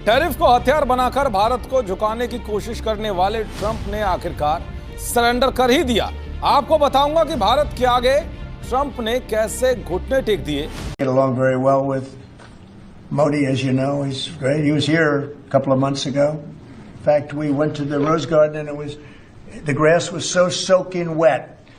Tariff को हथियार बनाकर भारत को झुकाने की कोशिश करने वाले ट्रंप ने आखिरकार सरेंडर कर ही दिया। आपको बताऊंगा कि भारत के आगे ट्रंप ने कैसे घुटने टेक दिए। Get along very well with Modi, as you know. He's great. He was here a couple of months ago. In fact, we went to the Rose Garden and the grass was so soaking wet.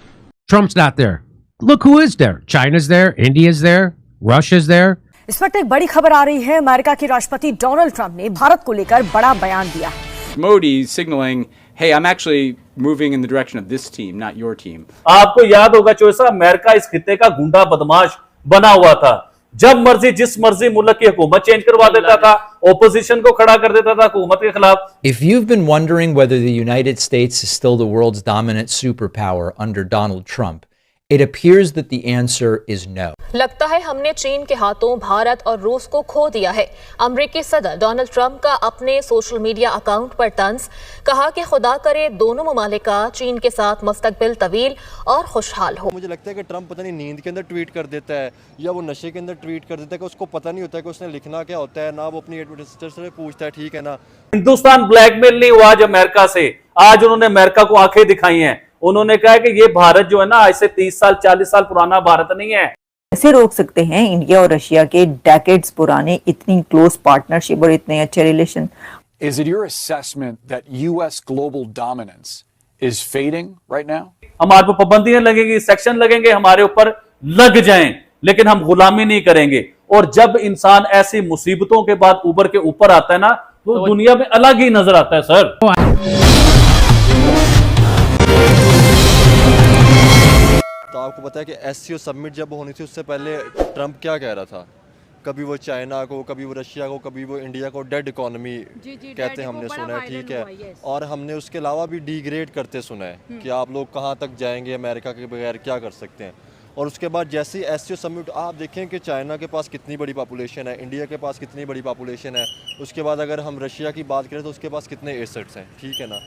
Trump's not there. Look who is there. China's there. India's there. Russia's there. इस वक्त एक बड़ी खबर आ रही है। America के राष्ट्रपति Donald Trump ने भारत को लेकर बड़ा बयान दिया है। Modi signaling, hey, I'm actually moving in the direction of this team, not your team. आपको याद होगा चोसा, अमेरिका इस खित्ते का गुंडा बदमाश बना हुआ था। जब मर्जी जिस मर्जी मुल्क की हुकूमत चेंज करवा देता था, ओपोजिशन को खड़ा कर देता था हुकूमत के खिलाफ। If you've been wondering whether the United States is still the world's dominant superpower under Donald Trump, it appears that the answer is no. लगता है हमने चीन के हाथों भारत और रूस को खो दिया है। अमेरिकी सदर डोनाल्ड ट्रंप का अपने सोशल मीडिया अकाउंट पर तंज, कहा कि खुदा करे दोनों ममालिक का चीन के साथ मुस्तकबिल तवील और खुशहाल हो। मुझे लगता है कि ट्रंप पता नहीं नींद के अंदर ट्वीट कर देता है या वो नशे के अंदर ट्वीट कर देता है कि उसको पता नहीं होता है कि उसने लिखना क्या होता है, ना वो अपनी एडमिनिस्ट्रेटर से पूछता है, ठीक है ना। हिंदुस्तान ब्लैकमेल नहीं हुआ आज अमेरिका से। आज उन्होंने अमेरिका को आंखें दिखाई हैं। उन्होंने कहा कि ये भारत जो है ना, आज से 30 साल 40 साल पुराना भारत नहीं है। कैसे रोक सकते हैं इंडिया और रशिया के डेकेड्स पुराने इतनी क्लोज पार्टनरशिप और इतने अच्छे relation? Is it your assessment that US global dominance is fading right now? हमारे पर पाबंदियां लगेंगी, सेक्शन लगेंगे, हमारे ऊपर लग जाएं, लेकिन हम गुलामी नहीं करेंगे। और जब इंसान ऐसी मुसीबतों के बाद उबर के ऊपर आता है ना, तो दुनिया में अलग ही नजर आता है सर। तो आपको पता है कि एससीओ समिट जब होनी थी उससे पहले ट्रंप क्या कह रहा था? कभी वो चाइना को, कभी वो रशिया को, कभी वो इंडिया को डेड इकोनॉमी कहते हमने सुना है, ठीक है। और हमने उसके अलावा भी डिग्रेड करते सुना है कि आप लोग कहाँ तक जाएंगे, अमेरिका के बगैर क्या कर सकते हैं। और उसके बाद जैसे ही एससीओ समिट, आप देखें कि चाइना के पास कितनी बड़ी पॉपुलेशन है, इंडिया के पास कितनी बड़ी पॉपुलेशन है, उसके बाद अगर हम रशिया की बात करें तो उसके पास कितने एसेट्स हैं, ठीक है ना।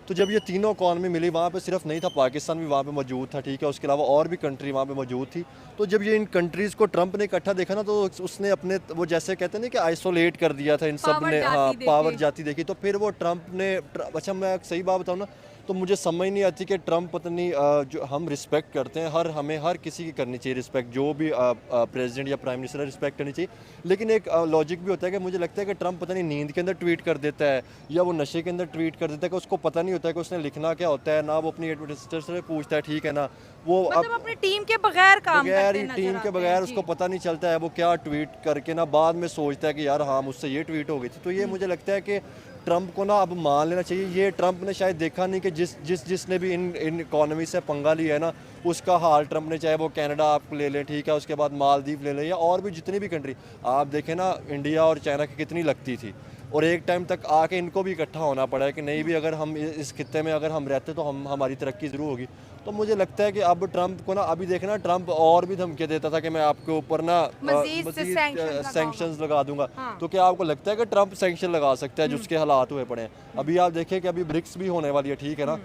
तो जब ये तीनों इकॉनमी मिली, वहाँ पे सिर्फ नहीं था पाकिस्तान भी वहाँ पे मौजूद था, ठीक है, उसके अलावा और भी कंट्री वहाँ पे मौजूद थी। तो जब ये इन कंट्रीज़ को ट्रंप ने इकट्ठा देखा ना, तो उसने अपने वो जैसे कहते हैं ना कि आइसोलेट कर दिया था इन सब ने, हाँ, पावर जाती देखी। तो फिर वो ट्रंप ने, अच्छा मैं सही बात बताऊँ ना, तो मुझे समझ नहीं आती कि ट्रंप पता नहीं, जो हम रिस्पेक्ट करते हैं, हमें हर किसी की करनी चाहिए रिस्पेक्ट, जो भी प्रेसिडेंट या प्राइम मिनिस्टर है रिस्पेक्ट करनी चाहिए। लेकिन एक लॉजिक भी होता है कि मुझे लगता है कि ट्रंप पता नहीं नींद के अंदर ट्वीट कर देता है या वो नशे के अंदर ट्वीट कर देता है कि उसको पता नहीं होता है कि उसने लिखना क्या होता है, ना वो अपनी एडमिनिस्ट्रेटर से पूछता है, ठीक है ना। वो मतलब अपनी टीम के बगैर काम बगैर टीम के बगैर उसको पता नहीं चलता है वो क्या ट्वीट करके ना बाद में सोचता है कि यार हाँ मुझसे ये ट्वीट हो गई थी। तो ये मुझे लगता है कि ट्रंप को ना अब मान लेना चाहिए। ये ट्रंप ने शायद देखा नहीं कि जिसने भी इन इकोनॉमी से पंगा लिया है ना, उसका हाल ट्रंप ने, चाहे वो कनाडा आप ले लें, ठीक है, उसके बाद मालदीव ले लें या और भी जितनी भी कंट्री आप देखें ना, इंडिया और चाइना की कितनी लगती थी। और एक टाइम तक आके इनको भी इकट्ठा होना पड़ा है कि नहीं भी अगर हम इस खित्ते में अगर हम रहते तो हमारी तरक्की ज़रूर होगी। तो मुझे लगता है कि अब ट्रंप को ना, अभी देखना ट्रंप और भी धमकी देता था कि मैं आपके ऊपर ना मज़ीद सैंक्शंस लगा दूंगा। हाँ। तो क्या आपको लगता है कि ट्रंप सैंक्शन लगा सकता है जिसके हालात हुए पड़े हैं? अभी आप देखें कि अभी ब्रिक्स भी होने वाली है, ठीक है ना।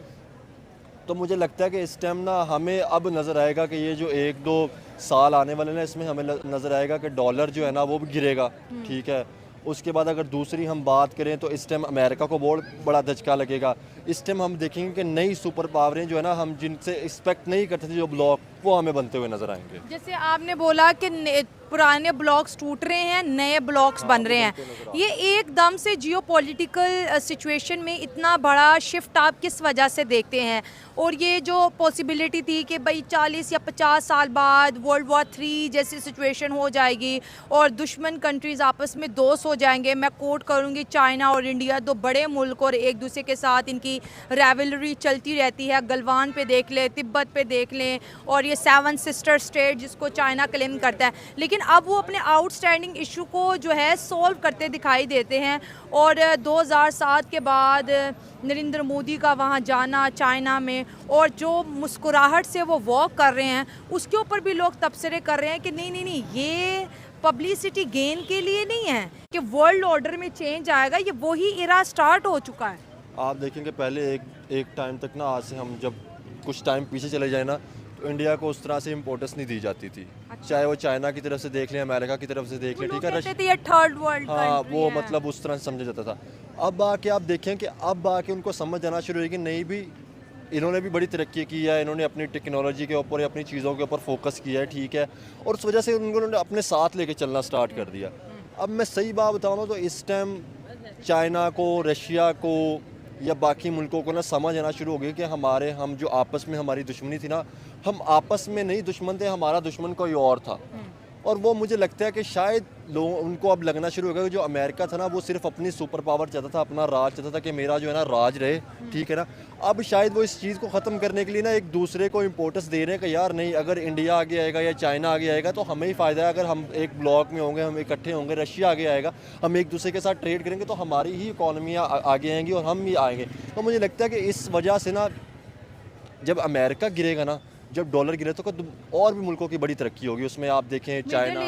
तो मुझे लगता है कि इस टाइम ना हमें अब नज़र आएगा कि ये जो 1-2 साल आने वाले ना, इसमें हमें नज़र आएगा कि डॉलर जो है ना वो भी गिरेगा, ठीक है। उसके बाद अगर दूसरी हम बात करें तो इस टाइम अमेरिका को बहुत बड़ा धचका लगेगा। इस टाइम हम देखेंगे कि नई सुपर पावरें जो है ना, हम जिनसे एक्सपेक्ट नहीं करते थे जो ब्लॉक, वो हमें बनते हुए नजर आएंगे। जैसे आपने बोला कि पुराने ब्लॉक्स टूट रहे हैं, नए ब्लॉक्स बन रहे हैं। ये एकदम से जियोपॉलिटिकल सिचुएशन में इतना बड़ा शिफ्ट आप किस वजह से देखते हैं? और ये जो पॉसिबिलिटी थी कि भाई 40 या 50 साल बाद वर्ल्ड वॉर 3 जैसी सिचुएशन हो जाएगी और दुश्मन कंट्रीज़ आपस में दोस्त हो जाएंगे। मैं कोट करूँगी, चाइना और इंडिया 2 बड़े मुल्क और एक दूसरे के साथ इनकी राइवलरी चलती रहती है। गलवान पे देख लें, तिब्बत पे देख लें, और ये 7 सिस्टर स्टेट जिसको चाइना क्लेम करता है। लेकिन अब वो अपने आउटस्टैंडिंग इशू को जो है सॉल्व करते दिखाई देते हैं। और 2007 के बाद नरेंद्र मोदी का वहाँ जाना चाइना में, और जो मुस्कुराहट से वो वॉक कर रहे हैं, उसके ऊपर भी लोग तबसरे कर रहे हैं कि नहीं, ये पब्लिसिटी गेन के लिए नहीं है कि वर्ल्ड ऑर्डर में चेंज आएगा। ये वही इरा स्टार्ट हो चुका है। आप देखेंगे पहले एक टाइम तक ना, आज से हम जब कुछ टाइम पीछे चले जाए ना, इंडिया को उस तरह से इम्पोर्टेंस नहीं दी जाती थी। चाहे वो चाइना की तरफ से देख लें, अमेरिका की तरफ से देख लें, ठीक है, ये थर्ड वर्ल्ड हाँ वो मतलब उस तरह से समझा जाता था। अब आके आप देखें कि अब आके उनको समझ आना शुरू हुई कि नहीं भी इन्होंने भी बड़ी तरक्की की है, इन्होंने अपनी टेक्नोलॉजी के ऊपर या अपनी चीज़ों के ऊपर फोकस किया है, ठीक है, और उस वजह से उन्होंने अपने साथ लेके चलना स्टार्ट कर दिया। अब मैं सही बात बताऊँ ना तो इस टाइम चाइना को, रशिया को या बाकी मुल्कों को ना समझ आना शुरू हो गई कि हम जो आपस में हमारी दुश्मनी थी ना, हम आपस में नहीं दुश्मन थे, हमारा दुश्मन कोई और था। और वो मुझे लगता है कि शायद उनको अब लगना शुरू हो गया कि जो अमेरिका था ना वो सिर्फ अपनी सुपर पावर चाहता था, अपना राज चाहता था कि मेरा जो है ना राज रहे, ठीक है ना। अब शायद वो इस चीज़ को ख़त्म करने के लिए ना एक दूसरे को इम्पोर्टेंस दे रहे हैं कि यार नहीं, अगर इंडिया आगे आएगा या चाइना आगे आएगा तो हमें ही फ़ायदा है। अगर हम एक ब्लॉक में होंगे, हम इकट्ठे होंगे, रशिया आगे आएगा, हम एक दूसरे के साथ ट्रेड करेंगे तो हमारी ही इकॉनमियाँ आगे आएंगी और हम ही आएंगे। तो मुझे लगता है कि इस वजह से ना जब अमेरिका गिरेगा ना, जब डॉलर गिरे तो और भी मुल्कों की बड़ी तरक्की होगी। उसमें आप देखें चाइना,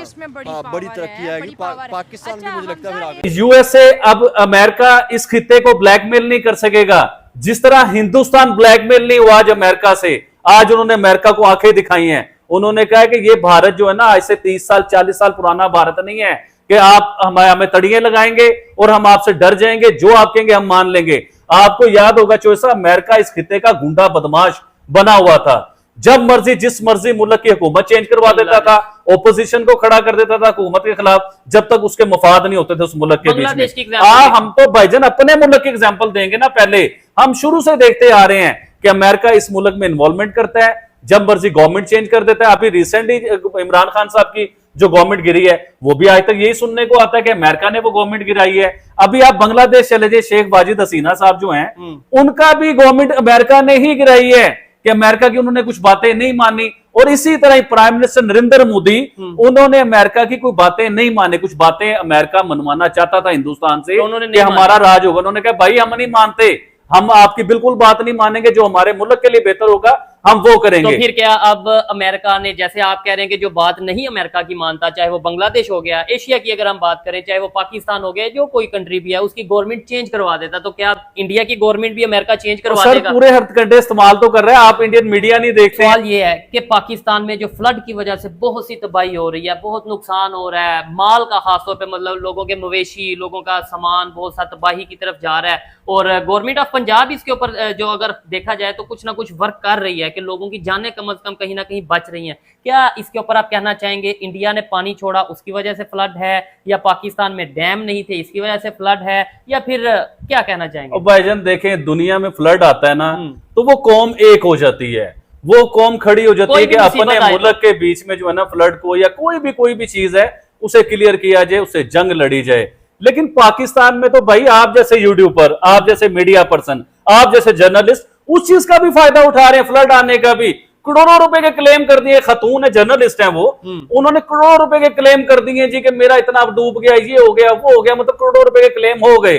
हाँ बड़ी तरक्की आएगी, पाकिस्तान भी मुझे लगता है। यूएसए अब अमेरिका इस खित्ते को ब्लैकमेल नहीं कर सकेगा जिस तरह हिंदुस्तान ब्लैकमेल नहीं हुआ आज अमेरिका से। आज उन्होंने अमेरिका को आंखें दिखाई हैं, उन्होंने कहा कि ये भारत जो है ना आज से 30 साल 40 साल पुराना भारत नहीं है कि आप हमें तड़िए लगाएंगे और हम आपसे डर जाएंगे, जो आप कहेंगे हम मान लेंगे। आपको याद होगा चोसा, अमेरिका इस खित्ते का गुंडा बदमाश बना हुआ था। जब मर्जी जिस मर्जी मुल्क की हुकूमत चेंज करवा देता था, ओपोजिशन को खड़ा कर देता था हुकूमत के खिलाफ, जब तक उसके मफाद नहीं होते थे उस मुल्क के बीच में। हम तो भाईजान अपने मुल्क की एग्जांपल देंगे ना। पहले हम शुरू से देखते आ रहे हैं कि अमेरिका इस मुल्क में इन्वॉल्वमेंट करता है, जब मर्जी गवर्नमेंट चेंज कर देता है। अभी रिसेंटली इमरान खान साहब की जो गवर्नमेंट गिरी है वो भी आज तक यही सुनने को आता है कि अमेरिका ने वो गवर्नमेंट गिराई है। अभी आप बांग्लादेश चले जाइए, शेख वाजिद हसीना साहब जो हैं उनका भी गवर्नमेंट अमेरिका ने ही गिराई है कि अमेरिका की उन्होंने कुछ बातें नहीं मानी। और इसी तरह प्राइम मिनिस्टर नरेंद्र मोदी, उन्होंने अमेरिका की कोई बातें नहीं मानी। कुछ बातें अमेरिका मनवाना चाहता था हिंदुस्तान से कि हमारा राज होगा, उन्होंने कहा भाई हम नहीं मानते, हम आपकी बिल्कुल बात नहीं मानेंगे, जो हमारे मुल्क के लिए बेहतर होगा हम वो करेंगे। तो फिर क्या अब अमेरिका ने, जैसे आप कह रहे हैं कि जो बात नहीं अमेरिका की मानता, चाहे वो बांग्लादेश हो गया, एशिया की अगर हम बात करें, चाहे वो पाकिस्तान हो गया, जो कोई कंट्री भी है, उसकी गवर्नमेंट चेंज करवा देता, तो क्या इंडिया की गवर्नमेंट भी अमेरिका चेंज करवा देगा? पूरे हथकंडे इस्तेमाल तो कर रहे हैं, आप इंडियन मीडिया नहीं देखते। सवाल ये है कि पाकिस्तान में जो फ्लड की वजह से बहुत सी तबाही हो रही है, बहुत नुकसान हो रहा है, माल का खासतौर पर, मतलब लोगों के मवेशी, लोगों का सामान बहुत सा तबाही की तरफ जा रहा है, और गवर्नमेंट ऑफ पंजाब इसके ऊपर जो अगर देखा जाए तो कुछ ना कुछ वर्क कर रही है कि लोगों की जानें कम से कम कहीं ना कहीं बच रही हैं। क्या इसके ऊपर आप कहना चाहेंगे इंडिया ने पानी छोड़ा उसकी वजह से फ्लड है, या पाकिस्तान में डैम नहीं थे इसकी वजह से फ्लड है, या फिर क्या कहना चाहेंगे? भाईजान देखें, दुनिया में फ्लड आता है ना तो वो कौम एक हो जाती है, वो कौम खड़ी हो जाती है कि अपने मुल्क के बीच में जो है ना फ्लड को या कोई भी चीज है उसे क्लियर किया जाए, उससे जंग लड़ी जाए। लेकिन पाकिस्तान में तो भाई आप जैसे यूट्यूबर, आप जैसे मीडिया पर्सन, आप जैसे जर्नलिस्ट उस चीज का भी फायदा उठा रहे हैं। फ्लड आने का भी करोड़ों रुपए के क्लेम कर दिए, खतून है, जर्नलिस्ट हैं वो, उन्होंने करोड़ों रुपए के क्लेम कर दिए जी कि मेरा इतना डूब गया, ये हो गया, वो हो गया, मतलब करोड़ों रुपए के क्लेम हो गए।